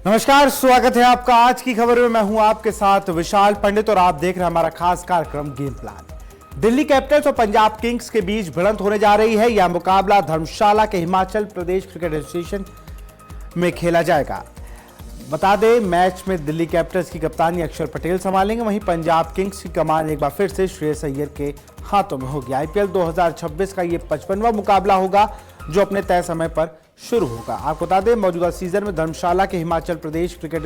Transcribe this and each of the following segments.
नमस्कार, स्वागत है आपका आज की खबर में। मैं हूं आपके साथ विशाल पंडित और आप देख रहे हैं हमारा खास कार्यक्रम गेम प्लान। दिल्ली कैपिटल्स और पंजाब किंग्स के बीच भिड़ंत होने जा रही है। यह मुकाबला धर्मशाला के हिमाचल प्रदेश क्रिकेट एसोसिएशन में खेला जाएगा। बता दें, मैच में दिल्ली कैपिटल्स की कप्तानी अक्षर पटेल संभालेंगे, वहीं पंजाब किंग्स की कमान एक बार फिर से श्रेयस अय्यर के हाथों में होगी। आईपीएल 2026 का यह 55वां मुकाबला होगा जो अपने तय समय पर शुरू होगा। आपको बता दें, मौजूदा सीजन में धर्मशाला के हिमाचल प्रदेश क्रिकेट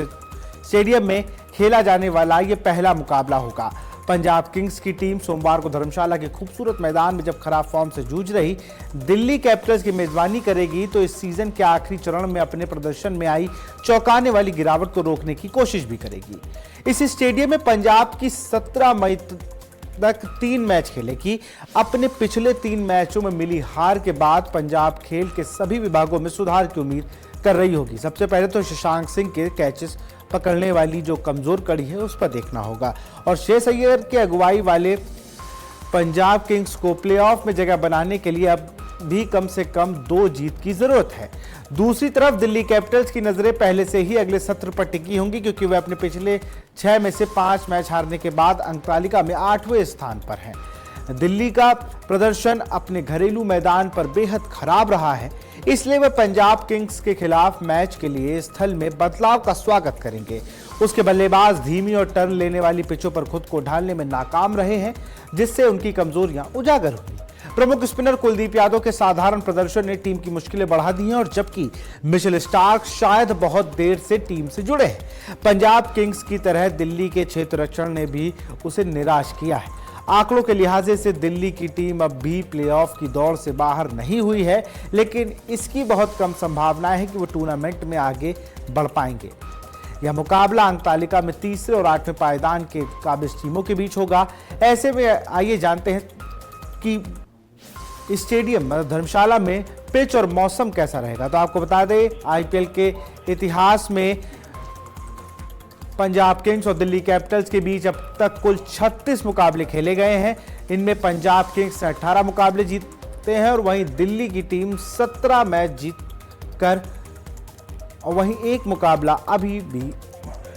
स्टेडियम में खेला जाने वाला यह पहला मुकाबला होगा। पंजाब किंग्स की टीम सोमवार को धर्मशाला के खूबसूरत मैदान में जब खराब फॉर्म से जूझ रही दिल्ली कैपिटल्स की मेजबानी करेगी तो इस सीजन के आखिरी चरण में अपने प्रदर्शन में आई चौंकाने वाली गिरावट को रोकने की कोशिश भी करेगी। इस स्टेडियम में पंजाब की 17 मई तक 3 मैच खेलेगी। अपने पिछले 3 मैचों में मिली हार के बाद पंजाब खेल के सभी विभागों में सुधार की उम्मीद कर रही होगी। सबसे पहले तो शशांक सिंह के कैचेस पकड़ने वाली जो कमजोर कड़ी है उस पर देखना होगा और श्रेयस अय्यर के अगुवाई वाले पंजाब किंग्स को प्लेऑफ में जगह बनाने के लिए अब भी कम से कम 2 जीत की जरूरत है। दूसरी तरफ दिल्ली कैपिटल्स की नजरें पहले से ही अगले सत्र पर टिकी होंगी क्योंकि वे अपने पिछले 6 में से 5 मैच हारने के बाद अंक तालिका में 8वें स्थान पर हैं। दिल्ली का प्रदर्शन अपने घरेलू मैदान पर बेहद खराब रहा है, इसलिए वे पंजाब किंग्स के खिलाफ मैच के लिए स्थल में बदलाव का स्वागत करेंगे। उसके बल्लेबाज धीमी और टर्न लेने वाली पिचों पर खुद को ढालने में नाकाम रहे हैं, जिससे उनकी कमजोरियां उजागर हुई। प्रमुख स्पिनर कुलदीप यादव के साधारण प्रदर्शन ने टीम की मुश्किलें बढ़ा दी हैं और जबकि मिचेल स्टार्क शायद बहुत देर से टीम से जुड़े हैं, पंजाब किंग्स की तरह दिल्ली के क्षेत्ररक्षण ने भी उसे निराश किया है। आंकड़ों के लिहाज से दिल्ली की टीम अब भी प्लेऑफ की दौड़ से बाहर नहीं हुई है, लेकिन इसकी बहुत कम संभावना है कि वो टूर्नामेंट में आगे बढ़ पाएंगे। यह मुकाबला अंक तालिका में तीसरे और 8वें पायदान के काबिज टीमों के बीच होगा। ऐसे में आइए जानते हैं कि स्टेडियम धर्मशाला में पिच और मौसम कैसा रहेगा। तो आपको बता दें, आईपीएल के इतिहास में पंजाब किंग्स और दिल्ली कैपिटल्स के बीच अब तक कुल 36 मुकाबले खेले गए हैं। इनमें पंजाब किंग्स ने 18 मुकाबले जीते हैं और वहीं दिल्ली की टीम 17 मैच जीत कर और वहीं एक मुकाबला अभी भी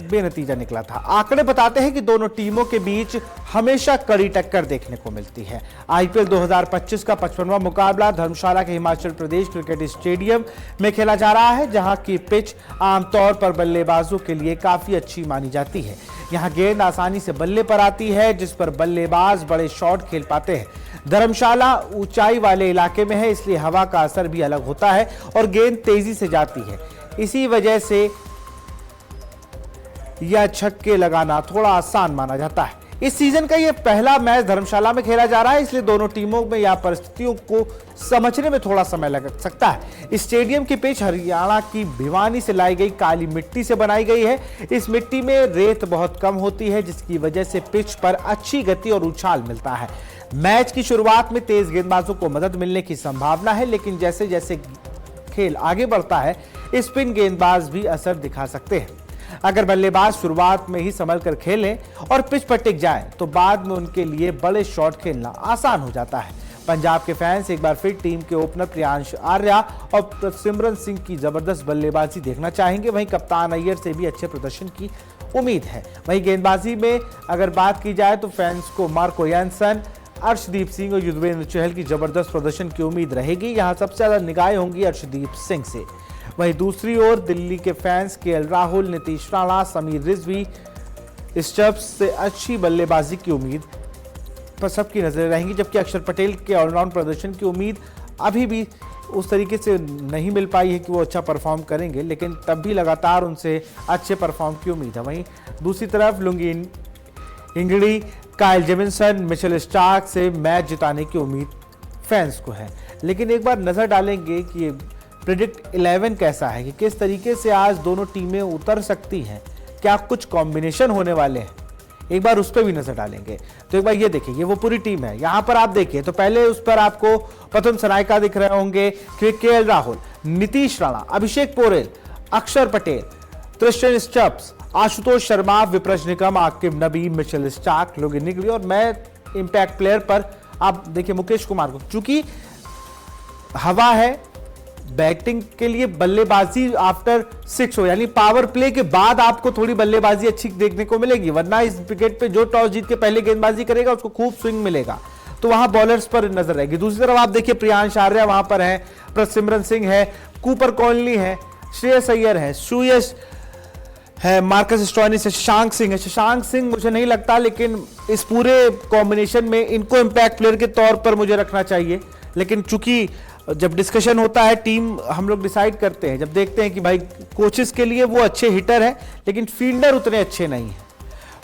बेनतीजा निकला था। आंकड़े बताते हैं कि दोनों टीमों के बीच हमेशा कड़ी टक्कर देखने को मिलती है। आईपीएल 2025 का 55वां मुकाबला धर्मशाला के हिमाचल प्रदेश क्रिकेट स्टेडियम में खेला जा रहा है, जहां की पिच आमतौर पर बल्लेबाजों के लिए काफी अच्छी मानी जाती है। यहां गेंद आसानी से बल्ले पर आती है, जिस पर बल्लेबाज बड़े शॉट खेल पाते हैं। धर्मशाला ऊंचाई वाले इलाके में है, इसलिए हवा का असर भी अलग होता है और गेंद तेजी से जाती है। इसी वजह से यह छक्के लगाना थोड़ा आसान माना जाता है। इस सीजन का यह पहला मैच धर्मशाला में खेला जा रहा है, इसलिए दोनों टीमों में यह परिस्थितियों को समझने में थोड़ा समय लग सकता है। स्टेडियम की पिच हरियाणा की भिवानी से लाई गई काली मिट्टी से बनाई गई है। इस मिट्टी में रेत बहुत कम होती है, जिसकी वजह से पिच पर अच्छी गति और उछाल मिलता है। मैच की शुरुआत में तेज गेंदबाजों को मदद मिलने की संभावना है, लेकिन जैसे जैसे खेल आगे बढ़ता है स्पिन गेंदबाज भी असर दिखा सकते हैं। अगर बल्लेबाज शुरुआत में ही संभल कर खेलें और पिच पर टिक जाएं, तो बाद में उनके लिए बड़े शॉट खेलना आसान हो जाता है। पंजाब के फैंस एक बार फिर टीम के ओपनर प्रियांश आर्या और सिमरन सिंह की जबरदस्त बल्लेबाजी देखना चाहेंगे। वहीं कप्तान अय्यर से भी अच्छे प्रदर्शन की उम्मीद है। वहीं गेंदबाजी में अगर बात की जाए तो फैंस को मार्को यानसन, अर्शदीप सिंह और युजवेंद्र चहल की जबरदस्त प्रदर्शन की उम्मीद रहेगी। यहां सबसे ज्यादा निगाहें होंगी अर्शदीप सिंह से। वहीं दूसरी ओर दिल्ली के fans KL Rahul, Nitish Rana, Sameer Rizvi, Stubbs से अच्छी बल्लेबाजी की उम्मीद पर सबकी नजरें रहेंगी, जबकि अक्षर पटेल के ऑलराउंड प्रदर्शन की उम्मीद अभी भी उस तरीके से नहीं मिल पाई है कि वो अच्छा परफॉर्म करेंगे, लेकिन तब भी लगातार उनसे अच्छे परफॉर्म की उम्मीद है। वहीं दूसरी तरफ Lungi Ngidi, Kyle Jamieson, Mitchell Starc से मैच जिताने की उम्मीद फैंस को है। लेकिन एक बार नजर डालेंगे कि प्रेडिक्ट 11 कैसा है, कि किस तरीके से आज दोनों टीमें उतर सकती हैं, क्या कुछ कॉम्बिनेशन होने वाले हैं, एक बार उस पर भी नजर डालेंगे। तो एक बार ये देखिए, ये वो पूरी टीम है। यहां पर आप देखिए तो पहले उस पर आपको प्रथम सनायका दिख रहे होंगे, केएल राहुल, नीतीश राणा, अभिषेक पोरेल, अक्षर पटेल, क्रिस्टियन स्टब्स, आशुतोष शर्मा, विप्रज निकम, आकिब नबी, मिचेल स्टार्क, लुंगी निगड़ी और मैं इंपैक्ट प्लेयर पर आप देखिए मुकेश कुमार को। चूंकि हवा है बैटिंग के लिए बल्लेबाजी आफ्टर 6 हो, यानी पावर प्ले के बाद आपको थोड़ी बल्लेबाजी अच्छी देखने को मिलेगी, वरना इस विकेट पे जो टॉस जीत के पहले गेंदबाजी करेगा उसको खूब स्विंग मिलेगा, तो वहां बॉलर्स पर नजर रहेगी। दूसरी तरफ आप देखिए प्रियांश आर्या वहां पर है, प्रसिमरन सिंह है, कूपर कॉनली है, श्रेयस अय्यर है, सुयश है, मार्कस स्टोइनिस है, शशांक सिंह है। शशांक सिंह मुझे नहीं लगता, लेकिन इस पूरे कॉम्बिनेशन में इनको इंपैक्ट प्लेयर के तौर पर मुझे रखना चाहिए, लेकिन चूंकि जब डिस्कशन होता है टीम हम लोग डिसाइड करते हैं, जब देखते हैं कि भाई कोचेस के लिए वो अच्छे हिटर है लेकिन फील्डर उतने अच्छे नहीं है,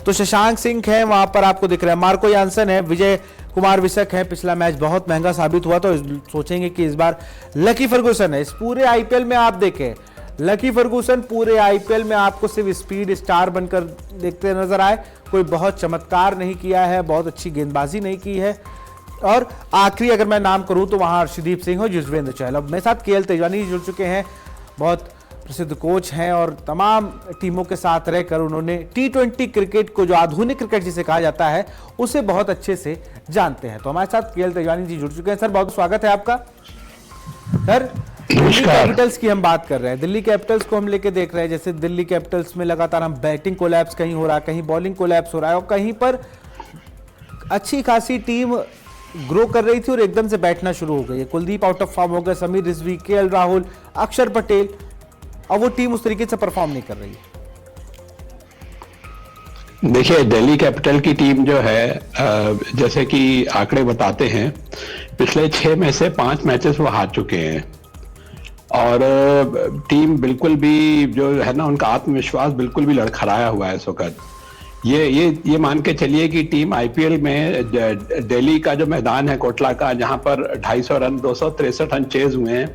तो शशांक सिंह है वहां पर आपको दिख रहा है, मार्को यानसन है, विजय कुमार विशक है, पिछला मैच बहुत महंगा साबित हुआ तो सोचेंगे कि इस बार लकी फर्गूसन है। इस पूरे आईपीएल में आप देखें लकी फर्गूसन पूरे आईपीएल में आपको सिर्फ स्पीड स्टार बनकर देखते नजर आए, कोई बहुत चमत्कार नहीं किया है, बहुत अच्छी गेंदबाजी नहीं की है। और आखिरी अगर मैं नाम करूं तो वहां हर्षदीप सिंह और युजवेंद्र चहल। अब मेरे साथ केएल तेजवानी जुड़ चुके हैं, बहुत प्रसिद्ध कोच हैं और तमाम टीमों के साथ रहकर उन्होंने टी20 क्रिकेट को, जो आधुनिक क्रिकेट जिसे कहा जाता है, उसे बहुत अच्छे से जानते हैं। तो हमारे साथ केएल तेजवानी जी जुड़ चुके हैं। सर बहुत स्वागत है आपका। सर दिल्ली कैपिटल्स की हम बात कर रहे हैं, दिल्ली कैपिटल्स को हम लेके देख रहे हैं, जैसे दिल्ली कैपिटल्स में लगातार हम बैटिंग कोलैप्स कहीं हो रहा है, कहीं बॉलिंग कोलैप्स हो रहा है, और कहीं पर अच्छी खासी टीम ग्रो कर रही थी और एकदम से बैठना शुरू हो गई है। कुलदीप आउट ऑफ फॉर्म हो गए, समीर रिजवी, केएल राहुल, अक्षर पटेल, और वो टीम उस तरीके से परफॉर्म नहीं कर रही है। देखिए दिल्ली कैपिटल की टीम जो है, जैसे कि आंकड़े बताते हैं, पिछले 6 में से 5 मैचेस वो हार चुके हैं, और टीम बिल्कुल भी जो है ना, उनका आत्मविश्वास बिल्कुल भी लड़खड़ाया हुआ है इस वक्त। ये मान के चलिए कि टीम आईपीएल में दिल्ली का जो मैदान है कोटला का, जहां पर 250 रन 263 रन चेज हुए हैं,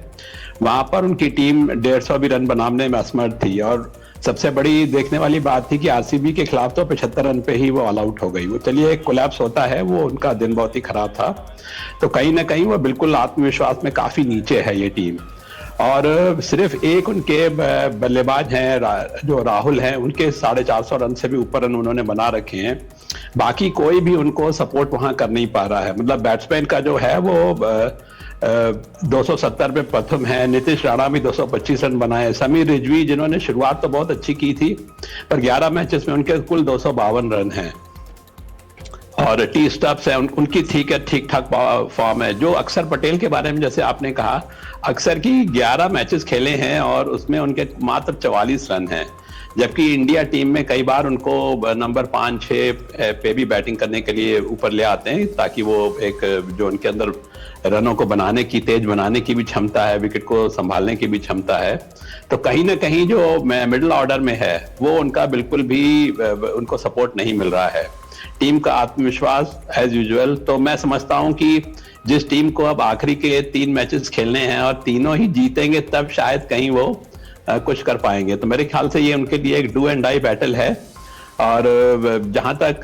वहां पर उनकी टीम 150 भी रन बनाने में असमर्थ थी। और सबसे बड़ी देखने वाली बात थी कि आरसीबी के खिलाफ तो 75 रन पे ही वो ऑल आउट हो गई। वो चलिए एक कोलैप्स होता है, वो उनका दिन बहुत ही खराब था, तो कहीं ना कहीं वो बिल्कुल आत्मविश्वास में काफी नीचे है ये टीम। और सिर्फ एक उनके बल्लेबाज हैं जो राहुल हैं, उनके 450 रन से भी ऊपर रन उन्होंने बना रखे हैं, बाकी कोई भी उनको सपोर्ट वहां कर नहीं पा रहा है। मतलब बैट्समैन का जो है वो 270 पे प्रथम है, नीतीश राणा भी 225 रन बनाए, समीर रिजवी जिन्होंने शुरुआत तो बहुत अच्छी की थी पर 11 मैचेस में उनके कुल 252 रन हैं, और टी स्टब्स है उनकी ठीक ठाक फॉर्म है। जो अक्षर पटेल के बारे में जैसे आपने कहा, अक्षर की 11 मैचेस खेले हैं और उसमें उनके मात्र 44 रन हैं, जबकि इंडिया टीम में कई बार उनको नंबर 5-6 पे भी बैटिंग करने के लिए ऊपर ले आते हैं, ताकि वो एक जो उनके अंदर रनों को बनाने की, तेज बनाने की भी क्षमता है, विकेट को संभालने की भी क्षमता है। तो कहीं ना कहीं जो मिडिल ऑर्डर में है वो उनका बिल्कुल भी उनको सपोर्ट नहीं मिल रहा है। टीम का आत्मविश्वास एज यूजुअल, तो मैं समझता हूं कि जिस टीम को अब आखिरी के 3 मैचेस खेलने हैं और तीनों ही जीतेंगे, तब शायद कहीं वो कुछ कर पाएंगे। तो मेरे ख्याल से ये उनके लिए एक डू एंड डाई बैटल है। और जहां तक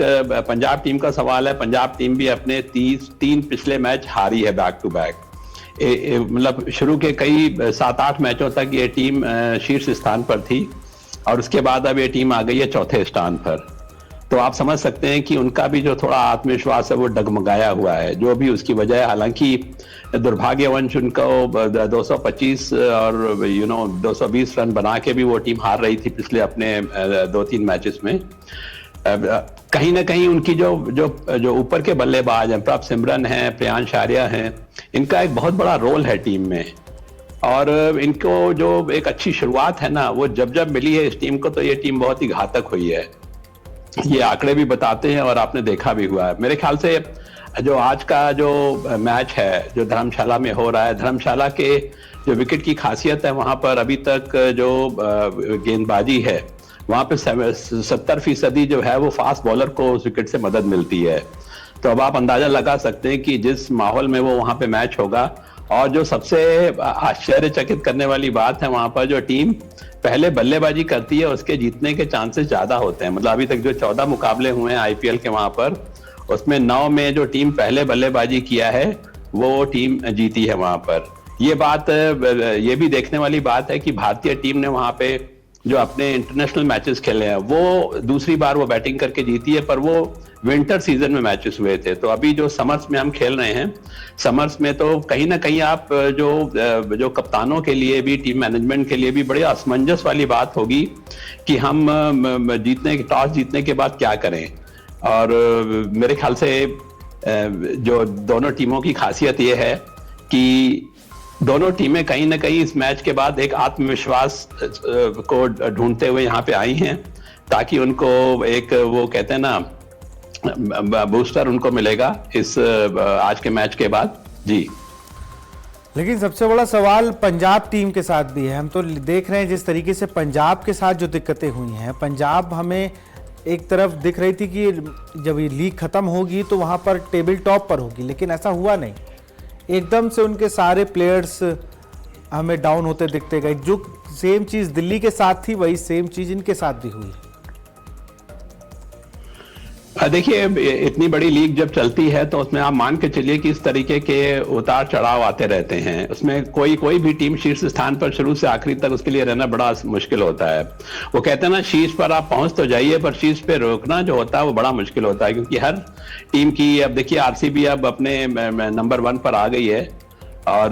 पंजाब टीम का सवाल है, पंजाब टीम भी अपने 3 पिछले मैच हारी है बैक टू बैक। मतलब शुरू के कई 7-8 मैचों तक ये टीम शीर्ष स्थान पर थी, और उसके बाद अब ये टीम आ गई है चौथे स्थान पर। तो आप समझ सकते हैं कि उनका भी जो थोड़ा आत्मविश्वास है वो डगमगाया हुआ है, जो भी उसकी वजह है। हालांकि दुर्भाग्यवंश उनको 225 और 220 रन बना के भी वो टीम हार रही थी पिछले अपने 2-3 मैचेस में। कहीं ना कहीं उनकी जो ऊपर के बल्लेबाज हैं, प्रसिमरन हैं, प्रियांश आर्या हैं, इनका एक बहुत बड़ा रोल है टीम में। और इनको जो एक अच्छी शुरुआत है ना, वो जब मिली है इस टीम को, तो ये टीम बहुत ही घातक हुई है। ये आंकड़े भी बताते हैं और आपने देखा भी हुआ है। मेरे ख्याल से जो आज का जो मैच है जो धर्मशाला में हो रहा है, धर्मशाला के जो विकेट की खासियत है, वहां पर अभी तक जो गेंदबाजी है वहां पे 70% जो है वो फास्ट बॉलर को उस विकेट से मदद मिलती है। तो अब आप अंदाजा लगा सकते हैं कि जिस माहौल में वो वहां पे मैच होगा, और जो सबसे आश्चर्यचकित करने वाली बात है, वहां पर जो टीम पहले बल्लेबाजी करती है उसके जीतने के चांसेस ज्यादा होते हैं। मतलब अभी तक जो 14 मुकाबले हुए हैं आईपीएल के, वहां पर उसमें 9 में जो टीम पहले बल्लेबाजी किया है वो टीम जीती है वहां पर। ये बात ये भी देखने वाली बात है कि भारतीय टीम ने वहां पे जो अपने इंटरनेशनल मैचेस खेले हैं वो दूसरी बार वो बैटिंग करके जीती है, पर वो विंटर सीजन में मैचेस हुए थे। तो अभी जो समर्स में हम खेल रहे हैं, समर्स में तो कहीं ना कहीं आप जो कप्तानों के लिए भी, टीम मैनेजमेंट के लिए भी बड़ी असमंजस वाली बात होगी कि हम टॉस जीतने के बाद क्या करें। और मेरे ख्याल से जो दोनों टीमों की खासियत ये है कि दोनों टीमें कहीं ना कहीं इस मैच के बाद एक आत्मविश्वास को ढूंढते हुए यहाँ पे आई हैं, ताकि उनको एक, वो कहते हैं ना, बूस्टर उनको मिलेगा इस आज के मैच के बाद। जी, लेकिन सबसे बड़ा सवाल पंजाब टीम के साथ भी है। हम तो देख रहे हैं जिस तरीके से पंजाब के साथ जो दिक्कतें हुई हैं, पंजाब हमें एक तरफ दिख रही थी कि जब ये लीग खत्म होगी तो वहां पर टेबल टॉप पर होगी, लेकिन ऐसा हुआ नहीं। एकदम से उनके सारे प्लेयर्स हमें डाउन होते दिखते गए। जो सेम चीज दिल्ली के साथ थी वही सेम चीज इनके साथ भी हुई। देखिए, इतनी बड़ी लीग जब चलती है तो उसमें आप मान के चलिए कि इस तरीके के उतार चढ़ाव आते रहते हैं। उसमें कोई भी टीम शीर्ष स्थान पर शुरू से आखिरी तक उसके लिए रहना बड़ा मुश्किल होता है। वो कहते हैं ना, शीर्ष पर आप पहुंच तो जाइए, पर शीर्ष पे रोकना जो होता है वो बड़ा मुश्किल होता है, क्योंकि हर टीम की, अब देखिए आरसीबी अब अपने नंबर 1 पर आ गई है और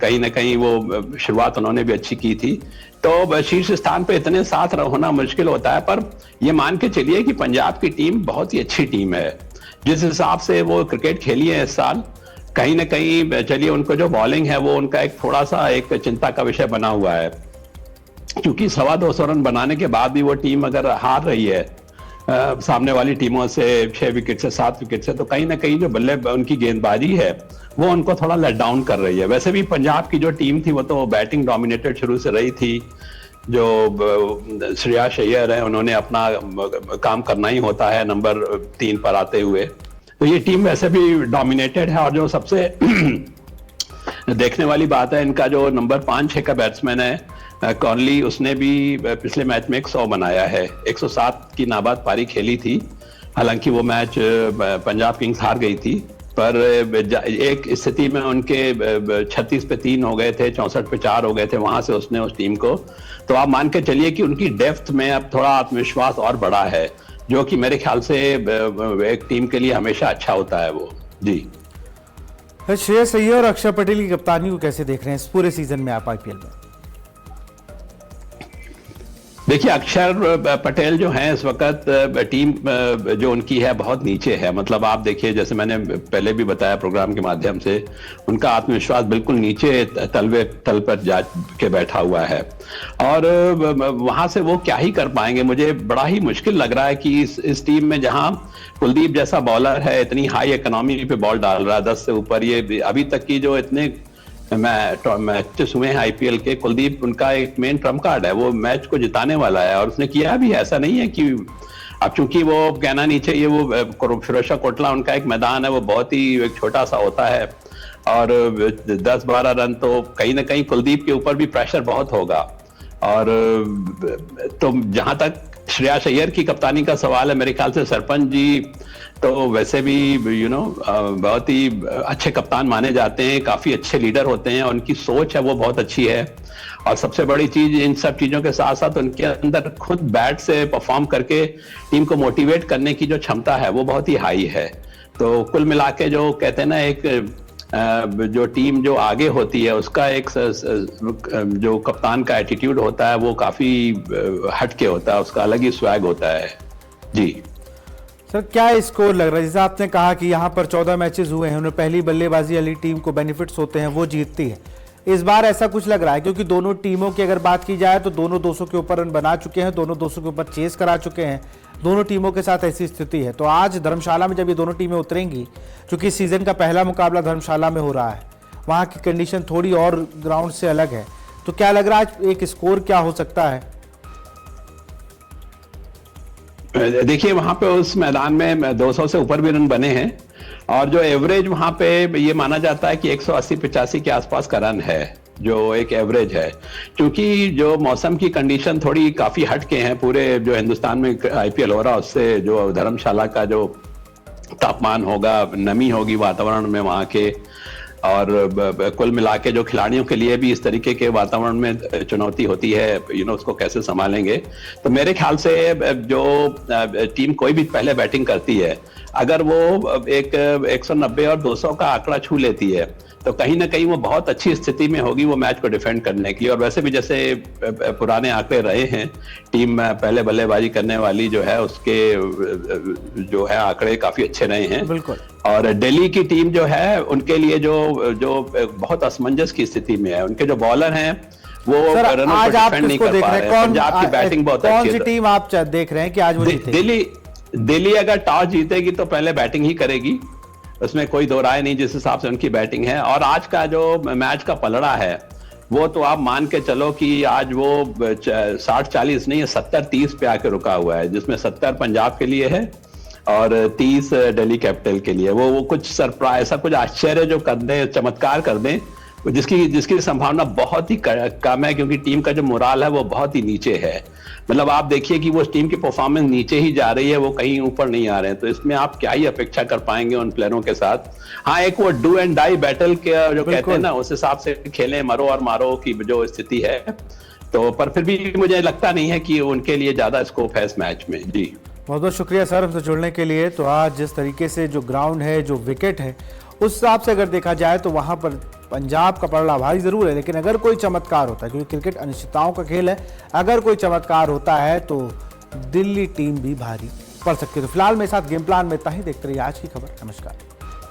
कहीं ना कहीं वो शुरुआत उन्होंने भी अच्छी की थी। तो शीर्ष स्थान पे इतने साथ होना मुश्किल होता है, पर ये मान के चलिए कि पंजाब की टीम बहुत ही अच्छी टीम है। जिस हिसाब से वो क्रिकेट खेली है इस साल, कहीं ना कहीं चलिए उनको जो बॉलिंग है वो उनका एक थोड़ा सा एक चिंता का विषय बना हुआ है, क्योंकि 225 रन बनाने के बाद भी वो टीम अगर हार रही है सामने वाली टीमों से 6 विकेट से 7 विकेट से, तो कहीं ना कहीं जो बल्ले उनकी गेंदबाजी है वो उनको थोड़ा लेट डाउन कर रही है। वैसे भी पंजाब की जो टीम थी वो तो बैटिंग डोमिनेटेड शुरू से रही थी। जो श्रेयस अय्यर है, उन्होंने अपना काम करना ही होता है नंबर 3 पर आते हुए। तो ये टीम वैसे भी डोमिनेटेड है। और जो सबसे देखने वाली बात है, इनका जो नंबर 5-6 का बैट्समैन है कॉर्नली, उसने भी पिछले मैच में 100 बनाया है। 107 की नाबाद पारी खेली थी। हालांकि वो मैच पंजाब किंग्स हार गई थी, पर एक स्थिति में उनके 36 पे 3 हो गए थे, 64 पे 4 हो गए थे, वहां से उसने उस टीम को, तो आप मान के चलिए कि उनकी डेप्थ में अब थोड़ा आत्मविश्वास और बढ़ा है, जो कि मेरे ख्याल से एक टीम के लिए हमेशा अच्छा होता है वो। जी, श्रेयस अय्यर और अक्षर पटेल की कप्तानी को कैसे देख रहे हैं इस पूरे सीजन में आप आईपीएल में? देखिए, अक्षर पटेल जो हैं इस वक्त टीम जो उनकी है बहुत नीचे है। मतलब आप देखिए, जैसे मैंने पहले भी बताया प्रोग्राम के माध्यम से, उनका आत्मविश्वास बिल्कुल नीचे तल पर जा के बैठा हुआ है। और वहां से वो क्या ही कर पाएंगे। मुझे बड़ा ही मुश्किल लग रहा है कि इस टीम में जहां कुलदीप जैसा बॉलर है, इतनी हाई इकोनॉमी पे बॉल डाल रहा है 10 से ऊपर, ये अभी तक की जो इतने मैचेस हुए हैं आईपीएल के, कुलदीप उनका एक मेन ट्रम्प कार्ड है, वो मैच को जिताने वाला है और उसने किया भी। ऐसा नहीं है कि अब चूंकि वो कहना नहीं चाहिए, वो फिरोजशाह कोटला उनका एक मैदान है, वो बहुत ही एक छोटा सा होता है और 10-12 रन तो कहीं ना कहीं कुलदीप के ऊपर भी प्रेशर बहुत होगा। और तो जहां तक श्रेयस अय्यर की कप्तानी का सवाल है, मेरे ख्याल से सरपंच जी तो वैसे भी बहुत ही अच्छे कप्तान माने जाते हैं, काफी अच्छे लीडर होते हैं, उनकी सोच है वो बहुत अच्छी है। और सबसे बड़ी चीज इन सब चीजों के साथ साथ उनके अंदर खुद बैट से परफॉर्म करके टीम को मोटिवेट करने की जो क्षमता है वो बहुत ही हाई है। तो कुल मिला के जो कहते हैं ना, एक जो टीम जो आगे होती है उसका एक जो कप्तान का एटीट्यूड होता है वो काफी हटके होता है, उसका अलग ही स्वैग होता है। जी सर, क्या स्कोर लग रहा है? जैसे आपने कहा कि यहाँ पर 14 मैचेस हुए हैं, उन्हें पहली बल्लेबाजी वाली टीम को बेनिफिट्स होते हैं, वो जीतती है। इस बार ऐसा कुछ लग रहा है, क्योंकि दोनों टीमों की अगर बात की जाए तो दोनों 200 के ऊपर रन बना चुके हैं, दोनों 200 के ऊपर चेस करा चुके हैं, दोनों टीमों के साथ ऐसी स्थिति है। तो आज धर्मशाला में जब ये दोनों टीमें उतरेंगी, क्योंकि सीजन का पहला मुकाबला धर्मशाला में हो रहा है, वहाँ की कंडीशन थोड़ी और ग्राउंड से अलग है, तो क्या लग रहा है एक स्कोर क्या हो सकता है? देखिए, वहां पे उस मैदान में 200 से ऊपर भी रन बने हैं और जो एवरेज वहां पे ये माना जाता है कि 180-85 के आसपास का रन है, जो एक एवरेज है। क्योंकि जो मौसम की कंडीशन थोड़ी काफी हटके हैं, पूरे जो हिंदुस्तान में आईपीएल हो रहा है उससे, जो धर्मशाला का जो तापमान होगा, नमी होगी वातावरण में वहां के, और कुल मिला के जो खिलाड़ियों के लिए भी इस तरीके के वातावरण में चुनौती होती है, उसको कैसे संभालेंगे। तो मेरे ख्याल से जो टीम कोई भी पहले बैटिंग करती है, अगर वो एक 190 और 200 का आंकड़ा छू लेती है तो कहीं ना कहीं वो बहुत अच्छी स्थिति में होगी वो मैच को डिफेंड करने की। और वैसे भी जैसे पुराने आंकड़े रहे हैं, टीम पहले बल्लेबाजी करने वाली जो है उसके जो है आंकड़े काफी अच्छे रहे हैं। बिल्कुल। और दिल्ली की टीम जो है उनके लिए जो बहुत असमंजस की स्थिति में है, उनके जो बॉलर हैं वो सर, आज आप किसको देख रहे हैं? पंजाब की बैटिंग बहुत अच्छी है। कौन सी टीम आप देख रहे हैं कि आज वो जीतेगी? दिल्ली अगर टॉस जीतेगी तो पहले बैटिंग ही करेगी, उसमें कोई दो राय नहीं जिस हिसाब से उनकी बैटिंग है। और आज का जो मैच का पलड़ा है वो तो आप मान के चलो कि आज वो 60-40 नहीं है, 70-30 पे आके रुका हुआ है, जिसमें 70 पंजाब के लिए है और 30 दिल्ली कैपिटल के लिए। वो कुछ सरप्राइज, ऐसा कुछ आश्चर्य जो कर दे, चमत्कार कर दे, जिसकी संभावना बहुत ही कम है, क्योंकि टीम का जो मोराल है वो बहुत ही नीचे है। मतलब आप देखिए कि वो टीम की परफॉर्मेंस नीचे ही जा रही है, वो कहीं ऊपर नहीं आ रहे हैं। तो इसमें आप क्या ही अपेक्षा कर पाएंगे उन प्लेयरों के साथ। हाँ, एक वो डू एंड डाई बैटल के जो कहते हैं ना, उस हिसाब से खेलें, मरो और मारो की जो स्थिति है। तो पर फिर भी मुझे लगता नहीं है कि उनके लिए ज्यादा स्कोप है इस मैच में। जी बहुत बहुत शुक्रिया सर हमसे जुड़ने के लिए। तो आज जिस तरीके से जो ग्राउंड है, जो विकेट है, उस हिसाब से अगर देखा जाए तो वहां पर पंजाब का पलड़ा भारी जरूर है, लेकिन अगर कोई चमत्कार होता है, क्योंकि क्रिकेट अनिश्चितताओं का खेल है, अगर कोई चमत्कार होता है तो दिल्ली टीम भी भारी पड़ सकती है। तो फिलहाल मेरे साथ गेम प्लान में इतना ही। देखते रहिए आज की खबर। नमस्कार।